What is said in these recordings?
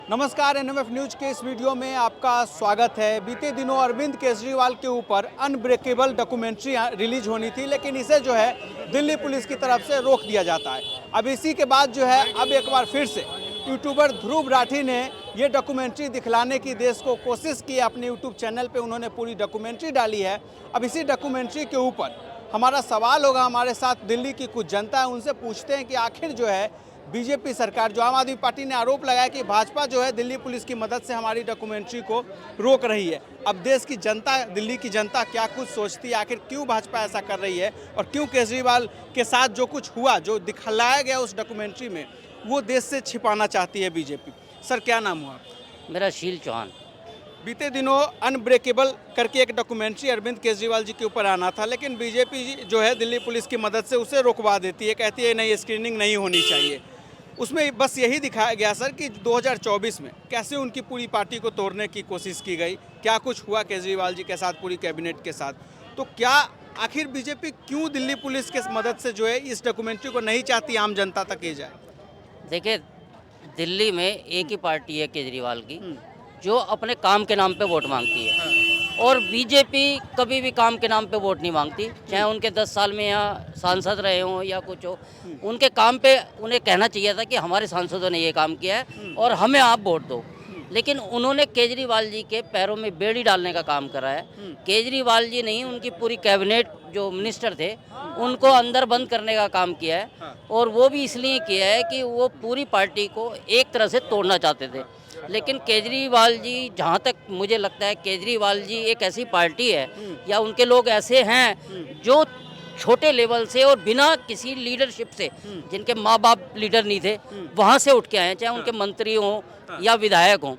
नमस्कार, NMF news के इस वीडियो में आपका स्वागत है। बीते दिनों अरविंद केजरीवाल के ऊपर अनब्रेकेबल डॉक्यूमेंट्री रिलीज होनी थी, लेकिन इसे जो है दिल्ली पुलिस की तरफ से रोक दिया जाता है। अब इसी के बाद जो है अब एक बार फिर से यूट्यूबर ध्रुव राठी ने ये डॉक्यूमेंट्री दिखलाने की देश को कोशिश की। अपने यूट्यूब चैनल पे उन्होंने पूरी डॉक्यूमेंट्री डाली है। अब इसी डॉक्यूमेंट्री के ऊपर हमारा सवाल होगा, हमारे साथ दिल्ली की कुछ जनता है, उनसे पूछते हैं कि आखिर जो है बीजेपी सरकार, जो आम आदमी पार्टी ने आरोप लगाया कि भाजपा जो है दिल्ली पुलिस की मदद से हमारी डॉक्यूमेंट्री को रोक रही है। अब देश की जनता, दिल्ली की जनता क्या कुछ सोचती है, आखिर क्यों भाजपा ऐसा कर रही है और क्यों केजरीवाल के साथ जो कुछ हुआ, जो दिखलाया गया उस डॉक्यूमेंट्री में, वो देश से छिपाना चाहती है बीजेपी। सर, क्या नाम हुआ? मेरा शील चौहान। बीते दिनों अनब्रेकेबल करके एक डॉक्यूमेंट्री अरविंद केजरीवाल जी के ऊपर आना था, लेकिन बीजेपी जो है दिल्ली पुलिस की मदद से उसे रुकवा देती है, कहती है नहीं, स्क्रीनिंग नहीं होनी चाहिए। उसमें बस यही दिखाया गया सर कि 2024 में कैसे उनकी पूरी पार्टी को तोड़ने की कोशिश की गई, क्या कुछ हुआ केजरीवाल जी के साथ, पूरी कैबिनेट के साथ। तो क्या आखिर बीजेपी क्यों दिल्ली पुलिस के मदद से जो है इस डॉक्यूमेंट्री को नहीं चाहती आम जनता तक ये जाए? देखिए, दिल्ली में एक ही पार्टी है केजरीवाल की, जो अपने काम के नाम पे वोट मांगती है। और बीजेपी कभी भी काम के नाम पे वोट नहीं मांगती, चाहे उनके 10 साल में यहाँ सांसद रहे हों या कुछ हो। उनके काम पे उन्हें कहना चाहिए था कि हमारे सांसदों ने ये काम किया है और हमें आप वोट दो। लेकिन उन्होंने केजरीवाल जी के पैरों में बेड़ी डालने का काम करा है। केजरीवाल जी नहीं, उनकी पूरी कैबिनेट जो मिनिस्टर थे उनको अंदर बंद करने का काम किया है। और वो भी इसलिए किया है कि वो पूरी पार्टी को एक तरह से तोड़ना चाहते थे। लेकिन केजरीवाल जी, जहाँ तक मुझे लगता है, केजरीवाल जी एक ऐसी पार्टी है या उनके लोग ऐसे हैं जो छोटे लेवल से और बिना किसी लीडरशिप से, जिनके माँ बाप लीडर नहीं थे, वहाँ से उठ के आए, चाहे उनके मंत्री हों या विधायक हों,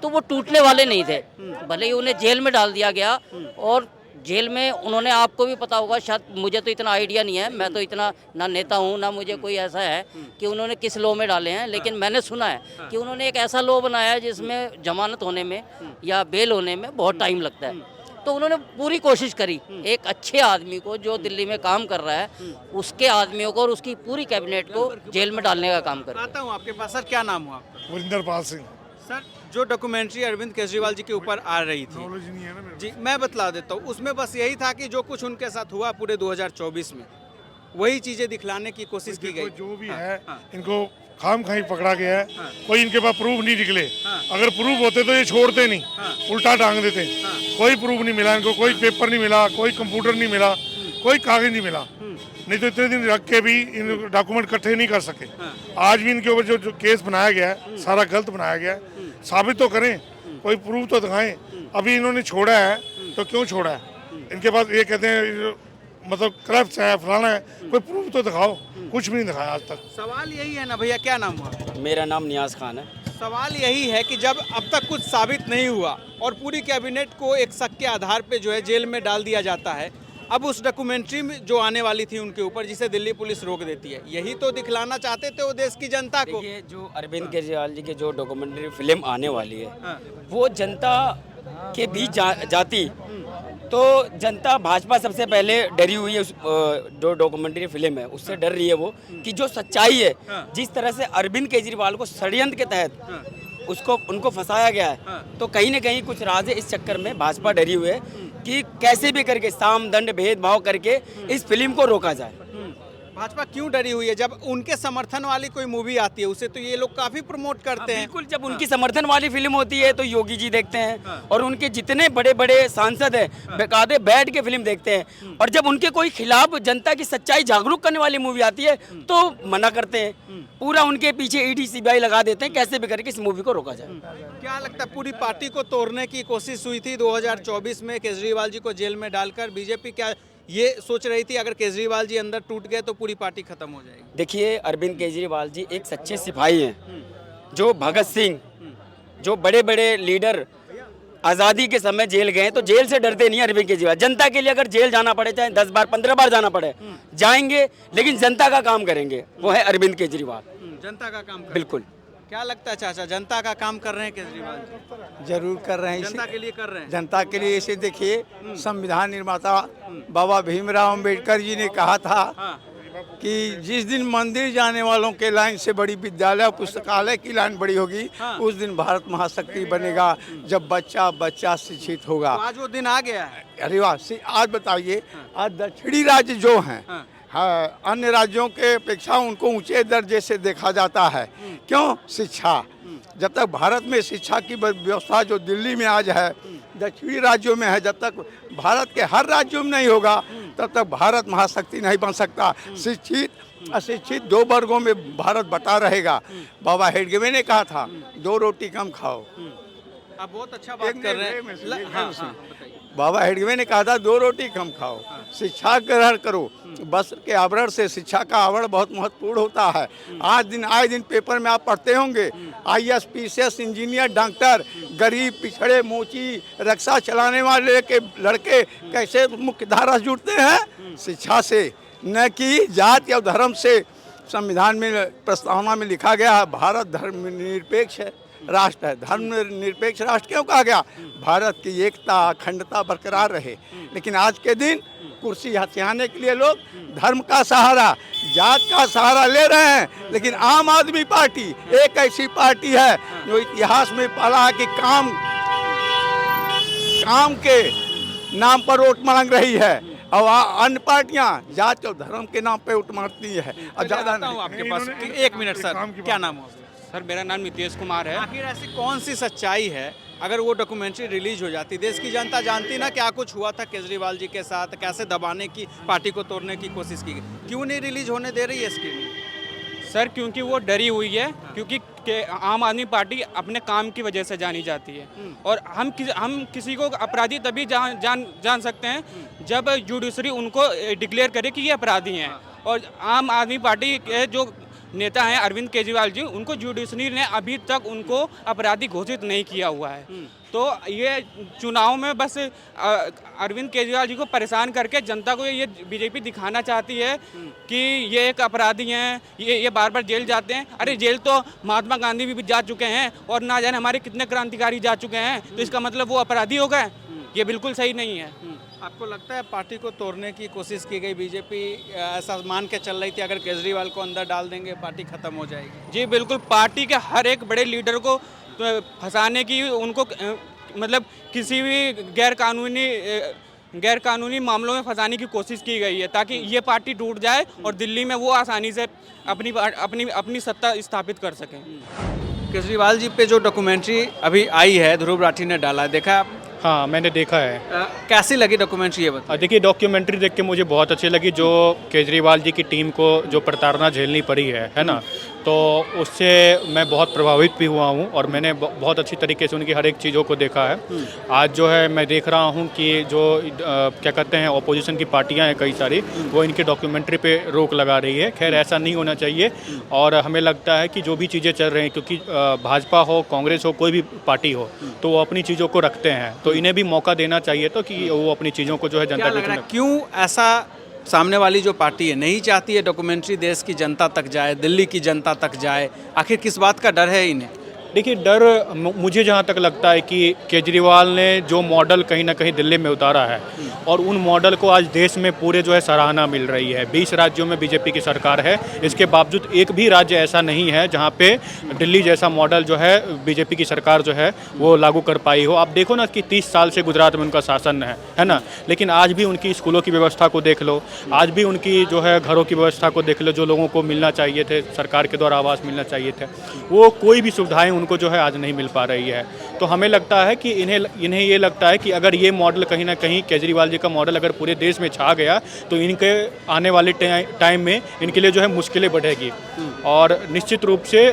तो वो टूटने वाले नहीं थे। भले ही उन्हें जेल में डाल दिया गया, और जेल में उन्होंने, आपको भी पता होगा शायद, मुझे तो इतना आइडिया नहीं है, मैं तो इतना ना नेता हूँ ना मुझे कोई ऐसा है कि उन्होंने किस लॉ में डाले हैं, लेकिन मैंने सुना है कि उन्होंने एक ऐसा लॉ बनाया है जिसमें जमानत होने में या बेल होने में बहुत टाइम लगता है। तो उन्होंने पूरी कोशिश करी एक अच्छे आदमी को जो दिल्ली में काम कर रहा है, उसके आदमियों को और उसकी पूरी कैबिनेट को जेल में डालने का काम कर। आता हूँ आपके पास। सर, क्या नाम हुआ आपका? वरिंदर पाल सिंह। सर, जो डॉक्यूमेंट्री अरविंद केजरीवाल जी के ऊपर आ रही थी, नॉलेज नहीं है ना मेरे जी मैं बतला देता हूँ, उसमें बस यही था कि जो कुछ उनके साथ हुआ पूरे 2024 में, वही चीजें दिखलाने की कोशिश की गई। जो भी है, इनको खाम खाई पकड़ा गया है। कोई इनके पास प्रूफ नहीं निकले। अगर प्रूफ होते तो ये छोड़ते नहीं, उल्टा टांग देते। कोई प्रूफ नहीं मिला इनको, कोई पेपर नहीं मिला, कोई कंप्यूटर नहीं मिला, कोई कागज नहीं मिला। नहीं तो इतने दिन रख के भी इन डॉक्यूमेंट इकट्ठे नहीं कर सके। आज भी इनके ऊपर जो केस बनाया गया है, सारा गलत बनाया गया है। साबित तो करें, कोई प्रूफ तो दिखाएं। अभी इन्होंने छोड़ा है तो क्यों छोड़ा है? इनके पास ये कहते हैं मतलब करप्ट है, फलाना है, कोई प्रूफ तो दिखाओ। कुछ भी नहीं दिखाया आज तक। सवाल यही है ना भैया, क्या नाम हुआ? मेरा नाम नियाज खान है। सवाल यही है कि जब अब तक कुछ साबित नहीं हुआ और पूरी कैबिनेट को एक शक के आधार पे जो है जेल में डाल दिया जाता है, अब उस डॉक्यूमेंट्री में जो आने वाली थी उनके ऊपर, जिसे दिल्ली पुलिस रोक देती है, यही तो दिखलाना चाहते थे वो देश की जनता को। देखिए, जो अरविंद केजरीवाल जी की जो डॉक्यूमेंट्री फिल्म आने वाली है, वो जनता के बीच जाती तो जनता, भाजपा सबसे पहले डरी हुई है। उस जो डॉक्यूमेंट्री फिल्म है उससे डर रही है वो, कि जो सच्चाई है, जिस तरह से अरविंद केजरीवाल को षड्यंत्र के तहत उनको फंसाया गया है, तो कहीं ना कहीं कुछ राज है। इस चक्कर में भाजपा डरी हुई है कि कैसे भी करके साम दंड भेदभाव करके इस फिल्म को रोका जाए। भाजपा क्यों डरी हुई है? जब उनके समर्थन वाली कोई मूवी आती है उसे तो ये लोग काफी प्रमोट करते हैं। बिल्कुल, जब उनकी समर्थन वाली फिल्म होती है तो योगी जी देखते हैं, और उनके जितने बड़े बड़े सांसद हैं बेकायदे बैठ के फिल्म देखते हैं। और जब उनके कोई खिलाफ जनता की सच्चाई जागरूक करने वाली मूवी आती है तो मना करते हैं। पूरा उनके पीछे ईडी सीबीआई लगा देते हैं, कैसे भी करके इस मूवी को रोका जाए। क्या लगता है, पूरी पार्टी को तोड़ने की कोशिश हुई थी 2024 में केजरीवाल जी को जेल में डालकर? बीजेपी क्या ये सोच रही थी अगर केजरीवाल जी अंदर टूट गए तो पूरी पार्टी खत्म हो जाएगी? देखिए, अरविंद केजरीवाल जी एक सच्चे सिपाही हैं, जो भगत सिंह, जो बड़े बड़े लीडर आज़ादी के समय जेल गए, तो जेल से डरते नहीं अरविंद केजरीवाल। जनता के लिए अगर जेल जाना पड़े, चाहे 10 बार 15 बार जाना पड़े, जाएंगे, लेकिन जनता का काम करेंगे। वो है अरविंद केजरीवाल। जनता का काम बिल्कुल। क्या लगता है चाचा, जनता का काम कर रहे हैं केजरीवाल जी? जरूर कर रहे हैं। जनता के लिए कर रहे हैं। जनता के लिए इसे देखिए, संविधान निर्माता बाबा भीमराव अंबेडकर जी ने कहा था कि जिस दिन मंदिर जाने वालों के लाइन से बड़ी विद्यालय और पुस्तकालय की लाइन बड़ी होगी, उस दिन भारत महाशक्ति बनेगा, जब बच्चा बच्चा शिक्षित होगा। तो आज वो दिन आ गया है। अरे वाह, आज बताइए, आज दक्षिणी राज्य जो हैं, हाँ, अन्य राज्यों के अपेक्षा उनको ऊंचे दर्जे से देखा जाता है। क्यों? शिक्षा। जब तक भारत में शिक्षा की व्यवस्था जो दिल्ली में आज है, दक्षिणी राज्यों में है, जब तक भारत के हर राज्यों में नहीं होगा तब तक भारत महाशक्ति नहीं बन सकता। शिक्षित अशिक्षित दो वर्गों में भारत बटा रहेगा। बाबा हेडगेवार ने कहा था, 2 रोटी कम खाओ। आप बहुत अच्छा बात कर रहे हैं। हाँ, बताइए। बाबा हेडगेवार ने कहा था 2 रोटी कम खाओ, शिक्षा ग्रहण करो। वस्त्र के आवरण से शिक्षा का आवरण बहुत महत्वपूर्ण होता है। आज दिन आए दिन पेपर में आप पढ़ते होंगे, IAS, PCS, इंजीनियर, डॉक्टर, गरीब, पिछड़े, मोची, रक्षा चलाने वाले के लड़के कैसे मुख्य धारा से जुड़ते हैं? शिक्षा से, न कि जाति या धर्म से। संविधान में प्रस्तावना में लिखा गया है, भारत धर्मनिरपेक्ष राष्ट्र है। धर्मनिरपेक्ष राष्ट्र क्यों कहा गया? भारत की एकता अखंडता बरकरार रहे। लेकिन आज के दिन कुर्सी हथियाने के लिए लोग धर्म का सहारा, जात का सहारा ले रहे हैं। लेकिन आम आदमी पार्टी एक ऐसी पार्टी है जो इतिहास में पाला है कि काम के नाम पर वोट मांग रही है, और अन्य पार्टियां जाति और धर्म के नाम पे वोट मांगती है। और ज्यादा आपके पास 1 मिनट सर, क्या नाम हो? सर मेरा नाम नितेश कुमार है। आखिर ऐसी कौन सी सच्चाई है, अगर वो डॉक्यूमेंट्री रिलीज हो जाती, देश की जनता जानती ना क्या कुछ हुआ था केजरीवाल जी के साथ, कैसे दबाने की, पार्टी को तोड़ने की कोशिश की गई, क्यों नहीं रिलीज होने दे रही है स्क्रीन? सर क्योंकि वो डरी हुई है, क्योंकि आम आदमी पार्टी अपने काम की वजह से जानी जाती है। और हम किसी को अपराधी तभी जान सकते हैं जब जुडिशरी उनको डिक्लेयर करे कि ये अपराधी हैं। और आम आदमी पार्टी के जो नेता हैं अरविंद केजरीवाल जी, उनको जुडिशरी ने अभी तक उनको अपराधी घोषित नहीं किया हुआ है। तो ये चुनाव में बस अरविंद केजरीवाल जी को परेशान करके जनता को ये बीजेपी दिखाना चाहती है कि ये एक अपराधी हैं, ये बार बार जेल जाते हैं। अरे जेल तो महात्मा गांधी भी जा चुके हैं, और ना जाने हमारे कितने क्रांतिकारी जा चुके हैं, तो इसका मतलब वो अपराधी हो गए? ये बिल्कुल सही नहीं है। आपको लगता है पार्टी को तोड़ने की कोशिश की गई? बीजेपी ऐसा मान के चल रही थी अगर केजरीवाल को अंदर डाल देंगे पार्टी खत्म हो जाएगी। जी बिल्कुल, पार्टी के हर एक बड़े लीडर को फंसाने की, उनको मतलब किसी भी गैर कानूनी मामलों में फंसाने की कोशिश की गई है, ताकि ये पार्टी टूट जाए और दिल्ली में वो आसानी से अपनी सत्ता स्थापित कर सकें। केजरीवाल जी पे जो डॉक्यूमेंट्री अभी आई है, ध्रुव राठी ने डाला है, देखा आप? हाँ, मैंने देखा है। कैसी लगी डॉक्यूमेंट्री, ये बताइए। देखिए, डॉक्यूमेंट्री देख के मुझे बहुत अच्छी लगी। जो केजरीवाल जी की टीम को जो प्रताड़ना झेलनी पड़ी है ना, तो उससे मैं बहुत प्रभावित भी हुआ हूँ, और मैंने बहुत अच्छी तरीके से उनकी हर एक चीज़ों को देखा है। आज जो है मैं देख रहा हूँ कि जो क्या कहते हैं अपोजिशन की पार्टियाँ हैं कई सारी, वो इनके डॉक्यूमेंट्री पे रोक लगा रही है। खैर ऐसा नहीं होना चाहिए, और हमें लगता है कि जो भी चीज़ें चल रही हैं, क्योंकि भाजपा हो, कांग्रेस हो, कोई भी पार्टी हो, तो वो अपनी चीज़ों को रखते हैं, तो इन्हें भी मौका देना चाहिए तो कि वो अपनी चीज़ों को जो है जनता के क्यों ऐसा सामने वाली जो पार्टी है नहीं चाहती है डॉक्यूमेंट्री देश की जनता तक जाए, दिल्ली की जनता तक जाए? आखिर किस बात का डर है इन्हें? देखिए, डर मुझे जहाँ तक लगता है कि केजरीवाल ने जो मॉडल कहीं ना कहीं दिल्ली में उतारा है, और उन मॉडल को आज देश में पूरे जो है सराहना मिल रही है। 20 राज्यों में बीजेपी की सरकार है, इसके बावजूद एक भी राज्य ऐसा नहीं है जहाँ पे दिल्ली जैसा मॉडल जो है बीजेपी की सरकार जो है वो लागू कर पाई हो। आप देखो ना कि 30 साल से गुजरात में उनका शासन है ना, लेकिन आज भी उनकी स्कूलों की व्यवस्था को देख लो, आज भी उनकी जो है घरों की व्यवस्था को देख लो, जो लोगों को मिलना चाहिए थे, सरकार के द्वारा आवास मिलना चाहिए थे, वो कोई भी सुविधाएँ उनको जो है आज नहीं मिल पा रही है। तो हमें लगता है कि इन्हें ये लगता है कि अगर ये मॉडल कहीं ना कहीं केजरीवाल जी का मॉडल अगर पूरे देश में छा गया, तो इनके आने वाले टाइम में इनके लिए जो है मुश्किलें बढ़ेगी, और निश्चित रूप से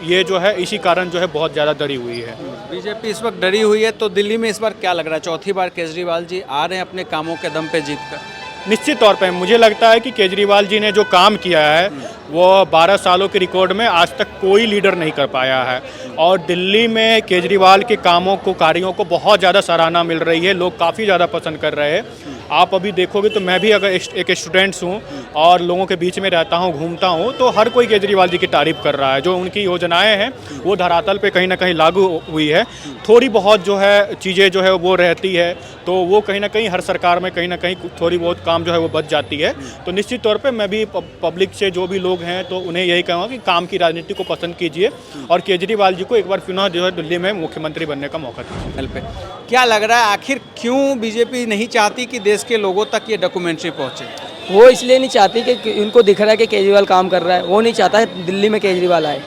ये जो है इसी कारण जो है बहुत ज़्यादा डरी हुई है। बीजेपी इस वक्त डरी हुई है, तो दिल्ली में इस बार क्या लग रहा है? चौथी बार केजरीवाल जी आ रहे हैं अपने कामों के दम पे जीत कर? निश्चित तौर पे मुझे लगता है कि केजरीवाल जी ने जो काम किया है वो 12 सालों के रिकॉर्ड में आज तक कोई लीडर नहीं कर पाया है, और दिल्ली में केजरीवाल के कामों को, कार्यों को बहुत ज़्यादा सराहना मिल रही है, लोग काफ़ी ज़्यादा पसंद कर रहे हैं। आप अभी देखोगे तो मैं भी अगर एक स्टूडेंट्स हूँ और लोगों के बीच में रहता हूँ, घूमता हूँ, तो हर कोई केजरीवाल जी की तारीफ कर रहा है। जो उनकी योजनाएं हैं वो धरातल पे कहीं ना कहीं लागू हुई है। थोड़ी बहुत जो है चीज़ें जो है वो रहती है, तो वो कहीं ना कहीं हर सरकार में कहीं ना कहीं थोड़ी बहुत काम जो है वो बच जाती है। तो निश्चित तौर पे मैं भी पब्लिक से जो भी लोग हैं तो उन्हें यही कहूँगा कि काम की राजनीति को पसंद कीजिए और केजरीवाल जी को एक बार पुनः जो है दिल्ली में मुख्यमंत्री बनने का मौका दीजिए। पे क्या लग रहा है आखिर क्यों बीजेपी नहीं चाहती कि देश के लोगों तक ये डॉक्यूमेंट्री पहुंचे? वो इसलिए नहीं चाहती कि उनको दिख रहा है कि केजरीवाल काम कर रहा है। वो नहीं चाहता है दिल्ली में केजरीवाल आए,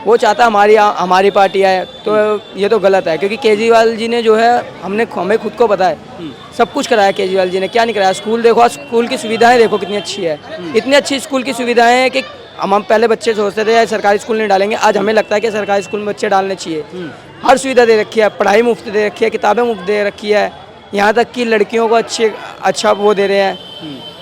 वो चाहता हमारी पार्टी आए। तो ये तो गलत है, क्योंकि केजरीवाल जी ने जो है हमें खुद को पता है सब कुछ कराया केजरीवाल जी ने। क्या नहीं कराया? स्कूल देखो, आज स्कूल की सुविधाएं देखो कितनी अच्छी है। इतनी अच्छी स्कूल की सुविधाएं हैं कि हम पहले बच्चे सोचते थे सरकारी स्कूल नहीं डालेंगे, आज हमें लगता है कि सरकारी स्कूल में बच्चे डालने चाहिए। हर सुविधा दे रखी है, पढ़ाई मुफ्त दे रखी है, किताबें मुफ्त दे रखी है, यहाँ तक कि लड़कियों को अच्छा वो दे रहे हैं,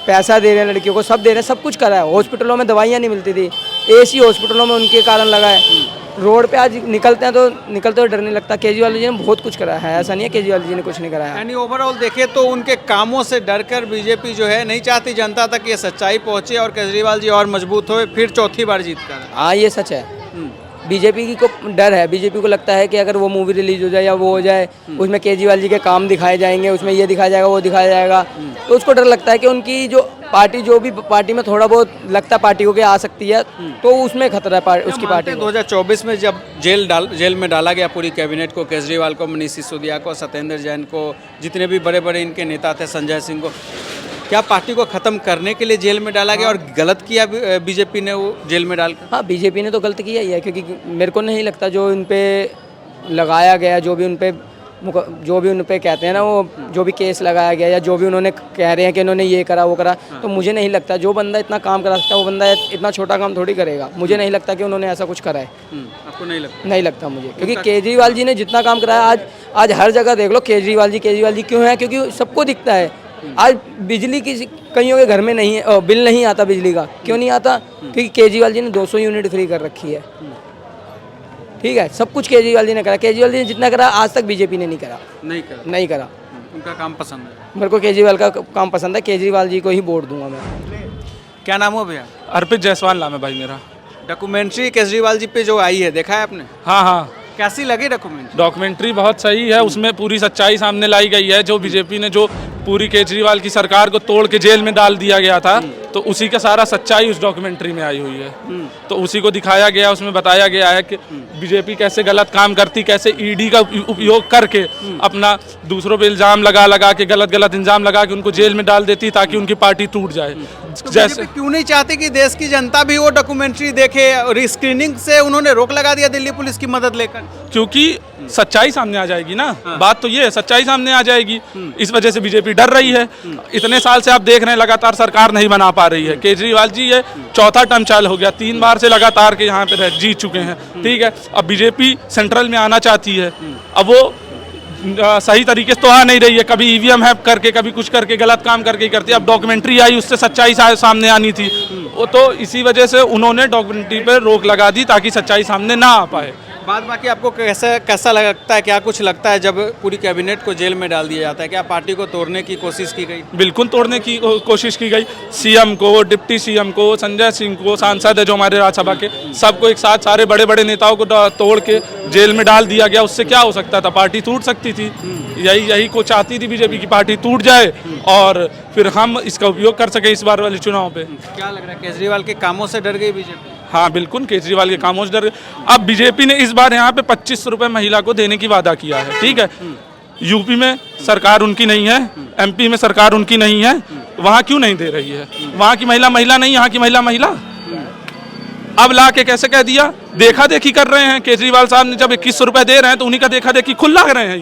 पैसा दे रहे हैं लड़कियों को, सब दे रहे हैं, सब कुछ करा है। हॉस्पिटलों में दवाइयाँ नहीं मिलती थी, एसी हॉस्पिटलों में उनके कारण लगा है। रोड पे आज निकलते हुए डर नहीं लगता। केजरीवाल जी ने बहुत कुछ कराया है, ऐसा नहीं है केजरीवाल जी ने कुछ नहीं कराया। यानी ओवरऑल देखें तो उनके कामों से डरकर बीजेपी जो है नहीं चाहती जनता तक ये सच्चाई पहुंचे और केजरीवाल जी और मजबूत होए, फिर चौथी बार जीत कर। हाँ, ये सच है। बीजेपी को डर है, बीजेपी को लगता है कि अगर वो मूवी रिलीज हो जाए या वो हो जाए, उसमें केजरीवाल जी के काम दिखाए जाएंगे, उसमें ये दिखाया जाएगा, वो दिखाया जाएगा, तो उसको डर लगता है कि उनकी जो भी पार्टी में थोड़ा बहुत लगता है पार्टी को कि आ सकती है, तो उसमें खतरा है उसकी पार्टी को। 2024 में जब जेल में डाला गया पूरी कैबिनेट को, केजरीवाल को, मनीष सिसोदिया को, सत्येंद्र जैन को, जितने भी बड़े बड़े इनके नेता थे, संजय सिंह को, क्या पार्टी को खत्म करने के लिए जेल में डाला गया और गलत किया बीजेपी ने वो जेल में डालकर? हाँ, बीजेपी ने तो गलत किया ही है, क्योंकि मेरे को नहीं लगता जो इन पे लगाया गया, जो भी उन पे कहते हैं ना, वो जो भी केस लगाया गया या जो भी उन्होंने कह रहे हैं कि इन्होंने ये करा वो करा, तो मुझे नहीं लगता जो बंदा इतना काम करा सकता है वो बंदा इतना छोटा काम थोड़ी करेगा। मुझे नहीं लगता कि उन्होंने ऐसा कुछ करा है। आपको नहीं लगता? नहीं लगता मुझे, क्योंकि केजरीवाल जी ने जितना काम कराया, आज हर जगह देख लो केजरीवाल जी क्यों है? क्योंकि सबको दिखता है। आज बिजली की कईयों के घर में नहीं है, बिल नहीं आता बिजली का। क्यों नहीं आता? क्योंकि केजरीवाल जी ने 200 यूनिट फ्री कर रखी है। ठीक है, सब कुछ केजरीवाल जी ने करा। केजरीवाल जी ने जितना करा आज तक बीजेपी ने नहीं करा। नहीं करा। उनका काम पसंद है? मेरे को केजरीवाल का काम पसंद है, केजरीवाल जी को ही वोट दूंगा मैं। क्या नाम हो भैया? अर्पित जायसवाल नाम है भाई मेरा। डॉक्यूमेंट्री केजरीवाल जी पे जो आई है, देखा है आपने? हाँ, कैसी लगी डॉक्यूमेंट्री? डॉक्यूमेंट्री बहुत सही है, उसमें पूरी सच्चाई सामने लाई गई है। जो बीजेपी ने जो पूरी केजरीवाल की सरकार को तोड़ के जेल में डाल दिया गया था, तो उसी का सारा सच्चाई उस डॉक्यूमेंट्री में आई हुई है। तो उसी को दिखाया गया, उसमें बताया गया है कि बीजेपी कैसे गलत काम करती, कैसे ईडी का उपयोग करके अपना दूसरों पे इल्जाम लगा के गलत इल्जाम लगा के उनको जेल में डाल देती ताकि उनकी पार्टी टूट जाए। तो जैसे क्यों नहीं चाहती कि देश की जनता भी वो डॉक्यूमेंट्री देखे? और स्क्रीनिंग से उन्होंने रोक लगा दिया दिल्ली पुलिस की मदद लेकर। क्योंकि सच्चाई सामने आ जाएगी ना। बात तो ये है, सच्चाई सामने आ जाएगी। इस वजह से बीजेपी डर रही है। इतने साल से आप देख रहे हैं लगातार सरकार नहीं बना पा रही है। केजरीवाल जी ये चौथा टर्म चालू हो गया, 3 बार से लगातार के यहाँ पे जीत चुके हैं। ठीक है, अब बीजेपी सेंट्रल में आना चाहती है। अब वो सही तरीके से तो आ नहीं रही है, कभी ईवीएम हैक करके, कभी कुछ करके, गलत काम करके ही करती है। अब डॉक्यूमेंट्री आई, उससे सच्चाई सामने आनी थी, वो तो इसी वजह से उन्होंने डॉक्यूमेंट्री पर रोक लगा दी ताकि सच्चाई सामने ना आ पाए। बाद बाकी आपको कैसा लगता है, क्या कुछ लगता है जब पूरी कैबिनेट को जेल में डाल दिया जाता है? क्या पार्टी को तोड़ने की कोशिश की गई? बिल्कुल तोड़ने की कोशिश की गई। सीएम को, डिप्टी सीएम को, संजय सिंह को, सांसद है जो हमारे राज्यसभा के, सबको एक साथ सारे बड़े बड़े नेताओं को तोड़ के जेल में डाल दिया गया। उससे क्या हो सकता था? पार्टी टूट सकती थी। यही को चाहती थी बीजेपी की पार्टी टूट जाए और फिर हम इसका उपयोग कर सके इस बार वाले चुनाव पे। क्या लग रहा है, केजरीवाल के कामों से डर गई बीजेपी? हाँ बिल्कुल, केजरीवाल के कामों से डर। अब बीजेपी ने इस बार यहाँ पे 2500 रुपये महिला को देने की वादा किया है। ठीक है, यूपी में सरकार उनकी नहीं है, एमपी में सरकार उनकी नहीं है, वहाँ क्यों नहीं दे रही है? वहाँ की महिला नहीं, यहाँ की महिला। अब ला के कैसे कह दिया? देखा देखी कर रहे हैं। केजरीवाल साहब ने जब 2100 रुपये दे रहे हैं तो उन्हीं का देखा देखी खुला कर रहे हैं।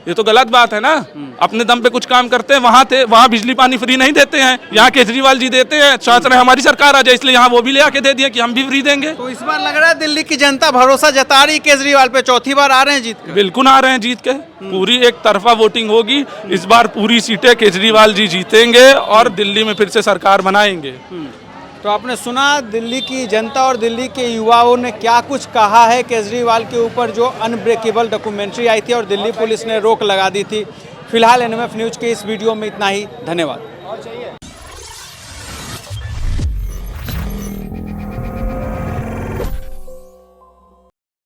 ये तो गलत बात है ना। अपने दम पे कुछ काम करते हैं। वहाँ बिजली पानी फ्री नहीं देते हैं, यहाँ केजरीवाल जी देते हैं। चाहते रहे हमारी सरकार आ जाए, इसलिए यहाँ वो भी ले आके दे दिया कि हम भी फ्री देंगे। तो इस बार लग रहा है दिल्ली की जनता भरोसा जता रही केजरीवाल पे, चौथी बार आ रहे हैं जीत के। बिल्कुल आ रहे हैं जीत के। पूरी एक तरफा वोटिंग होगी इस बार, पूरी सीटें केजरीवाल जी जीतेंगे और दिल्ली में फिर से सरकार बनाएंगे। तो आपने सुना दिल्ली की जनता और दिल्ली के युवाओं ने क्या कुछ कहा है केजरीवाल के ऊपर, जो अनब्रेकेबल डॉक्यूमेंट्री आई थी और दिल्ली पुलिस ने रोक लगा दी थी। फिलहाल NMF न्यूज़ के इस वीडियो में इतना ही। धन्यवाद।